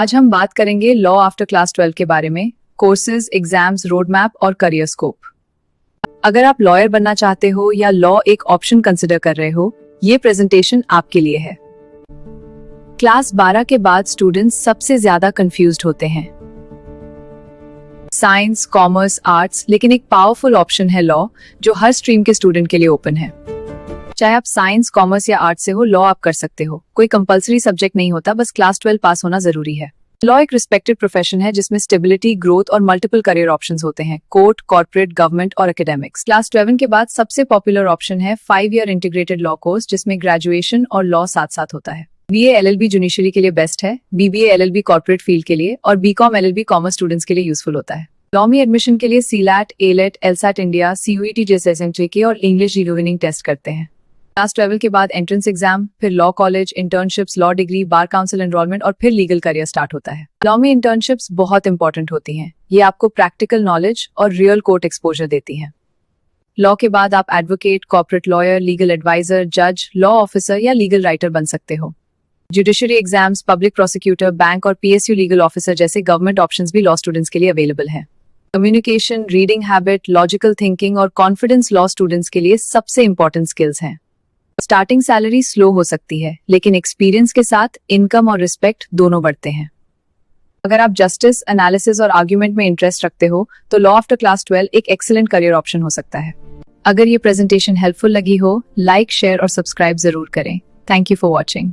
आज हम बात करेंगे लॉ आफ्टर क्लास 12 के बारे में, कोर्सेज, एग्जाम्स, रोड मैप और करियर स्कोप। अगर आप लॉयर बनना चाहते हो या लॉ एक ऑप्शन कंसिडर कर रहे हो, ये प्रेजेंटेशन आपके लिए है। क्लास 12 के बाद स्टूडेंट्स सबसे ज्यादा कंफ्यूज्ड होते हैं। साइंस, कॉमर्स, आर्ट्स, लेकिन एक पावरफुल ऑप्शन है लॉ, जो हर स्ट्रीम के स्टूडेंट के लिए ओपन है। चाहे आप साइंस, कॉमर्स या आर्ट्स से हो, लॉ आप कर सकते हो। कोई कंपलसरी सब्जेक्ट नहीं होता, बस क्लास 12 पास होना जरूरी है। लॉ एक रिस्पेक्टेड प्रोफेशन है जिसमें स्टेबिलिटी, ग्रोथ और मल्टीपल करियर ऑप्शंस होते हैं: कोर्ट, कॉर्पोरेट, गवर्नमेंट और एकेडमिक्स। क्लास 12 के बाद सबसे पॉपुलर ऑप्शन है 5 ईयर इंटीग्रेटेड लॉ कोर्स, जिसमें ग्रेजुएशन और लॉ साथ साथ होता है। BA LLB जुडिशरी के लिए बेस्ट है, BBA LLB कॉर्पोरेट फील्ड के लिए और BCom LLB कॉमर्स स्टूडेंट्स के लिए यूजफुल होता है। लॉ में एडमिशन के लिए CLAT, ALET, LSAT India, CUET जैसे SMJK और इंग्लिश रीजनिंग टेस्ट करते हैं। क्लास 12 के बाद एंट्रेंस एग्जाम, फिर law college, internships, law degree, bar council enrolment और फिर लीगल करियर स्टार्ट होता है। लॉ में इंटर्नशिप्स बहुत इंपॉर्टेंट होती हैं। ये आपको प्रैक्टिकल नॉलेज और रियल कोर्ट एक्सपोजर देती हैं। लॉ के बाद आप advocate, corporate lawyer, legal adviser, जज, लॉ ऑफिसर या लीगल राइटर बन सकते हो। Judiciary exams, public prosecutor, bank और PSU लीगल ऑफिसर जैसे गवर्नमेंट ऑप्शंस भी लॉ स्टूडेंट्स के लिए अवेलेबल हैं। Communication, reading habit, logical thinking और कॉन्फिडेंस लॉ स्टूडेंट्स के लिए सबसे इंपॉर्टेंट स्किल्स हैं। स्टार्टिंग सैलरी स्लो हो सकती है, लेकिन एक्सपीरियंस के साथ इनकम और रिस्पेक्ट दोनों बढ़ते हैं। अगर आप जस्टिस, एनालिसिस और आर्ग्यूमेंट में इंटरेस्ट रखते हो, तो लॉ आफ्टर क्लास 12 एक एक्सीलेंट करियर ऑप्शन हो सकता है। अगर ये प्रेजेंटेशन हेल्पफुल लगी हो, लाइक, शेयर और सब्सक्राइब जरूर करें। Thank you for watching.